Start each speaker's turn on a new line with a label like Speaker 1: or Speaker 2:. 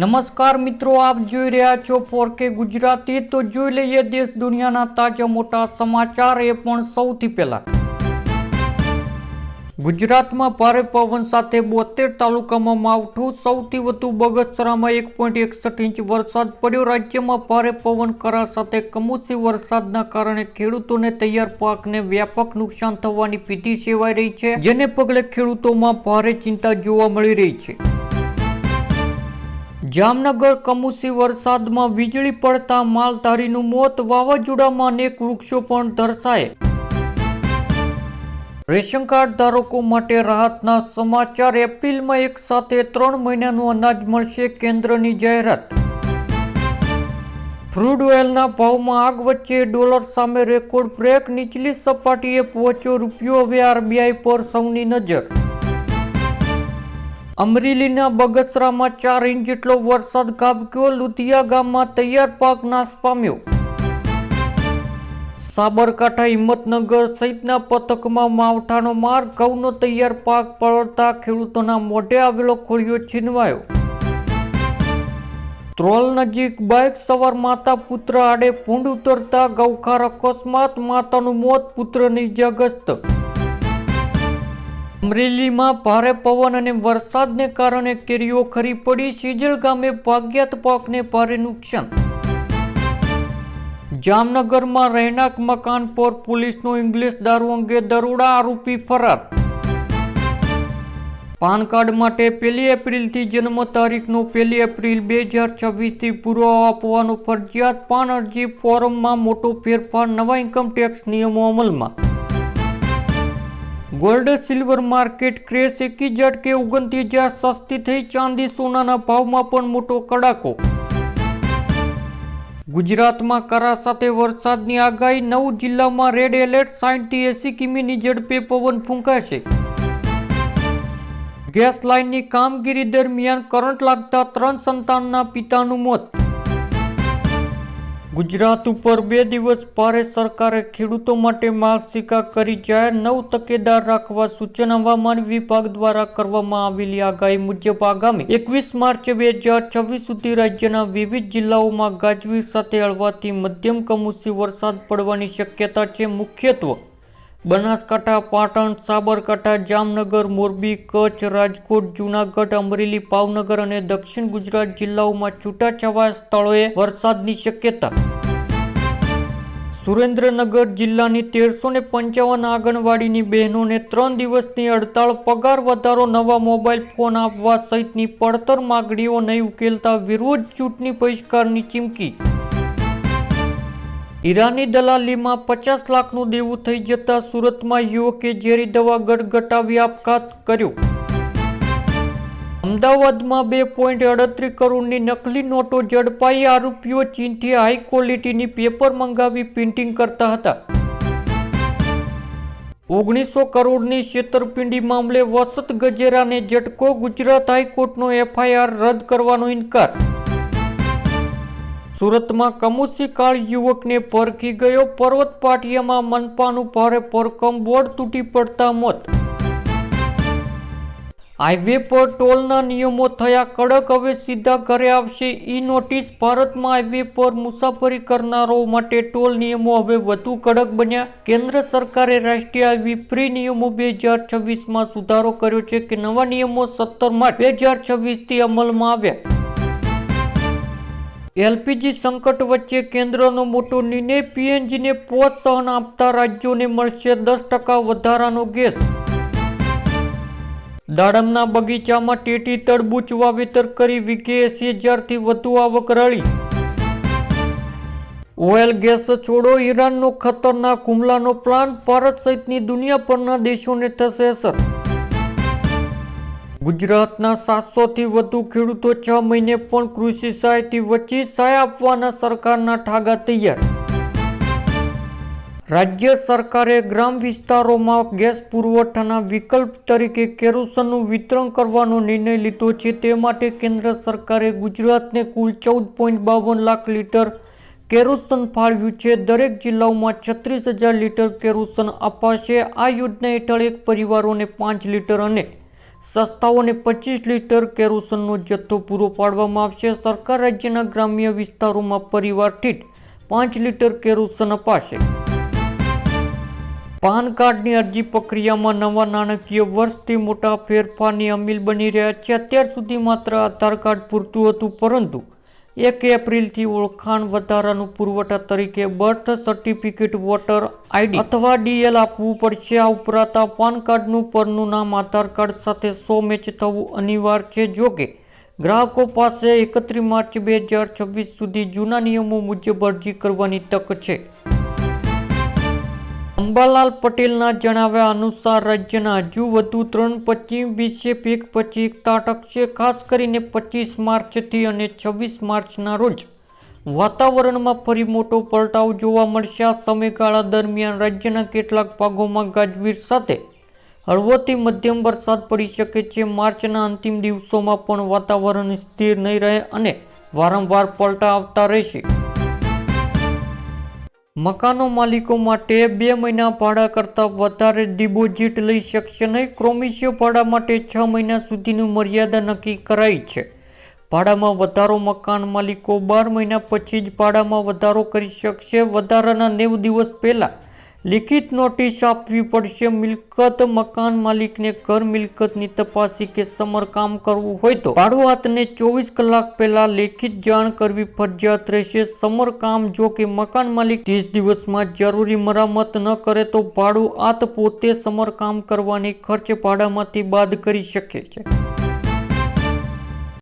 Speaker 1: નમસ્કાર મિત્રો, આપ જોઈ રહ્યા છો 4K ગુજરાતી। તો જોઈ લઈએ દેશ દુનિયાના તાજા મોટા સમાચાર। એ પણ સૌથી પહેલા ગુજરાતમાં ભારે પવન સાથે 72 તાલુકામાં માવઠું। સૌથી વધુ બગસરામાં 1.61 ઇંચ વરસાદ પડ્યો। રાજ્યમાં ભારે પવન કરા સાથે કમોસમી વરસાદના કારણે ખેડૂતોને તૈયાર પાકને વ્યાપક નુકસાન થવાની ભીતિ સેવાઈ રહી છે, જેને પગલે ખેડૂતોમાં ભારે ચિંતા જોવા મળી રહી છે। જામનગર કમોસમી વરસાદમાં વીજળી પડતા માલધારીનું મોત। વાવાઝોડામાં અનેક વૃક્ષો પણ ધરાશાયા। રેશન કાર્ડ ધારકો માટે રાહતના સમાચાર। એપ્રિલમાં એક સાથે 3 મહિનાનું અનાજ મળશે, કેન્દ્રની જાહેરાત। ક્રૂડ ઓઇલના ભાવમાં આગ વચ્ચે ડોલર સામે રેકોર્ડ બ્રેક। નીચલી સપાટીએ પહોંચ્યો રૂપિયો, હવે આરબીઆઈ પર સૌની નજર। અમરેલીના બગસરામાં 4 ઇંચ જેટલો વરસાદ ખાબક્યો। લુધિયા ગામમાં તૈયાર પાક નાશ પામ્યો। સાબરકાંઠા, હિંમતનગર સહિતના પંથકમાં માવઠાનો માર। ઘઉંનો તૈયાર પાક પલળતા ખેડૂતોના મોઢે આવેલો ખોળિયો છીનવાયો। ત્રોલ નજીક બાઇક સવાર માતા પુત્ર આડે ભૂંડ ઉતરતા ગૌખાર અકસ્માત। માતાનું મોત, પુત્રને ઇજાગ્રસ્ત। અમરેલીમાં ભારે પવન અને વરસાદને કારણે કેરીઓ ખરી પડી। સિજલ ગામે બાગાયત પાકને ભારે નુકસાન। જામનગરમાં રહેણાંક મકાન પર પોલીસનો ઇંગ્લિશ દારૂ અંગે દરોડા, આરોપી ફરાર। પાન કાર્ડ માટે 1 એપ્રિલથી જન્મ તારીખનો 1 એપ્રિલ 2026થી પૂરો આપવાનો ફરજિયાત। પાન અરજી ફોર્મમાં મોટો ફેરફાર, નવા ઇન્કમ ટેક્સ નિયમો અમલમાં। ગોલ્ડ સિલ્વર માર્કેટ ક્રેશ, એકી ઝટકે 29,000 સસ્તી થઈ ચાંદી। સોનાના ભાવમાં પણ મોટો કડાકો। ગુજરાતમાં કરા સાથે વરસાદની આગાહી। 9 જિલ્લામાં રેડ એલર્ટ। 60 થી 80 કિમીની ઝડપે પવન ફૂંકાશે। ગેસ લાઇનની કામગીરી દરમિયાન કરંટ લાગતા 3 સંતાનના પિતાનું મોત। ગુજરાત ઉપર 2 દિવસ ભારે, સરકારે ખેડૂતો માટે માર્ગદર્શિકા કરી જાહેર। 9 તકેદાર રાખવા સૂચન। હવામાન વિભાગ દ્વારા કરવામાં આવેલી આગાહી મુજબ આગામી 21 માર્ચ 2026 સુધી રાજ્યના વિવિધ જિલ્લાઓમાં ગાજવીજ સાથે હળવાથી મધ્યમ કમોસમી વરસાદ પડવાની શક્યતા છે। મુખ્યત્વે બનાસકાંઠા, પાટણ, સાબરકાંઠા, જામનગર, મોરબી, કચ્છ, રાજકોટ, જૂનાગઢ, અમરેલી, ભાવનગર અને દક્ષિણ ગુજરાત જિલ્લાઓમાં છૂટાછવાયા સ્થળોએ વરસાદની શક્યતા। સુરેન્દ્રનગર જિલ્લાની 1355 આંગણવાડીની બહેનોને 3 દિવસની હડતાળ। પગાર વધારો, નવા મોબાઈલ ફોન આપવા સહિતની પડતર માગણીઓ નહીં ઉકેલતા વિરોધ, ચૂંટણી બહિષ્કારની ચીમકી। હીરાની દલાલીમાં 50 લાખનું દેવું થઈ જતા સુરતમાં યુવકે ઝેરી દવા ગટગટાવી આપઘાત કર્યો। અમદાવાદમાં 2.38 કરોડની નકલી નોટો ઝડપાઈ। આરોપીઓ ચીનથી હાઈ ક્વોલિટીની પેપર મંગાવી પ્રિન્ટિંગ કરતા હતા। 1900 કરોડની છેતરપિંડી મામલે વસંત ગજેરાને ઝટકો। ગુજરાત હાઈકોર્ટનો FIR રદ કરવાનો ઇનકાર। સુરતમાં કમોસમી કાળ યુવકને ભરખી ગયો। પર્વત પાટિયામાં મનપાનું ભારે ભરખમ, બોર્ડ તૂટી પડતા મોત। હાઈવે પર ટોલના નિયમો થયા કડક, હવે સીધા ઘરે આવશે ઈ નોટિસ। ભારતમાં હાઈવે પર મુસાફરી કરનારાઓ માટે ટોલ નિયમો હવે વધુ કડક બન્યા। કેન્દ્ર સરકારે રાષ્ટ્રીય હાઈવે ફ્રી નિયમો 2026માં સુધારો કર્યો છે કે નવા નિયમો 17 માર્ચ 2026થી અમલમાં આવ્યા। LPG સંકટ વચ્ચે કેન્દ્રનો મોટો નિર્ણય। PNGને પ્રોત્સાહન આપતા રાજ્યોને મળશે 10% વધારાનો ગેસ। દાડમના બગીચામાં ટેટી તરબૂચ વાવેતર કરી વીઘે 80,000થી વધુ આવક રળી। ઓઇલ ગેસ છોડો, ઈરાનનો ખતરનાક હુમલાનો પ્લાન। ભારત સહિતની દુનિયાભરના દેશોને થશે અસર। ગુજરાતના 700થી વધુ ખેડૂતો 6 મહિને પણ કૃષિ સહાયથી વંચિત। સહાય આપવાના સરકારના ઠાગા તૈયાર। રાજ્ય સરકારે ગ્રામ વિસ્તારોમાં ગેસ પુરવઠાના વિકલ્પ તરીકે કેરોસીનનું વિતરણ કરવાનો નિર્ણય લીધો છે। તે માટે કેન્દ્ર સરકારે ગુજરાતને કુલ 14.52 લાખ લીટર કેરોસીન ફાળવ્યું છે। દરેક જિલ્લાઓમાં 36,000 લીટર કેરોસીન અપાશે। આ યોજના હેઠળ એક પરિવારોને 5 લીટર અને સંસ્થાઓને 25 લીટર કેરોસીનનો જથ્થો પૂરો પાડવામાં આવશે. સરકાર રાજ્યના ગ્રામ્ય વિસ્તારોમાં પરિવાર દીઠ 5 લીટર કેરોસીન અપાશે. પાન કાર્ડની અરજી પ્રક્રિયામાં નવા નાણાકીય વર્ષથી મોટા ફેરફારની અમીલ બની રહ્યા છે. અત્યાર સુધી માત્ર આધાર કાર્ડ પૂરતું હતું, પરંતુ 1 એપ્રિલથી ઓળખાણ વધારાનું પુરવઠા તરીકે બર્થ સર્ટિફિકેટ, વોટર આઈડી અથવા ડીએલ આપવું પડશે. આ ઉપરાંત આ પાન કાર્ડનું પરનું નામ આધાર કાર્ડ સાથે 100 મેચ થવું અનિવાર્ય છે. જોકે ગ્રાહકો પાસે 31 માર્ચ 2026 સુધી જૂના નિયમો મુજબ અરજી કરવાની તક છે. અંબાલાલ પટેલના જણાવ્યા અનુસાર રાજ્યના હજુ વધુ 3 પશ્ચિમ વિક્ષેપ એક પછી એક ત્રાટકશે. ખાસ કરીને 25 માર્ચથી અને 26 માર્ચના રોજ વાતાવરણમાં ફરી મોટો પલટાવ જોવા મળશે. આ સમયગાળા દરમિયાન રાજ્યના કેટલાક ભાગોમાં ગાજવીજ સાથે હળવોથી મધ્યમ વરસાદ પડી શકે છે. માર્ચના અંતિમ દિવસોમાં પણ વાતાવરણ સ્થિર નહીં રહે અને વારંવાર પલટા આવતા રહેશે. મકાનો માલિકો માટે 2 મહિના ભાડા કરતાં વધારે ડિપોઝિટ લઈ શકશે નહીં. કોમર્શિયલ ભાડા માટે 6 મહિના સુધીની મર્યાદા નક્કી કરાઈ છે. ભાડામાં વધારો મકાન માલિકો 12 મહિના પછી જ ભાડામાં વધારો કરી શકશે. વધારાના 90 દિવસ પહેલા લિખિત નોટિસ આપવી પડશે. મિલકત મકાન માલિકને ઘર મિલકતની તપાસી કે સમારકામ કરવું હોય તો ભાડુઆતને 24 કલાક પહેલા લેખિત જાણ કરવી ફરજિયાત રહેશે. સમારકામ જો કે મકાન માલિક 30 દિવસમાં જરૂરી મરામત ન કરે તો ભાડુઆત પોતે સમારકામ કરવાની ખર્ચ ભાડામાંથી બાદ કરી શકે છે.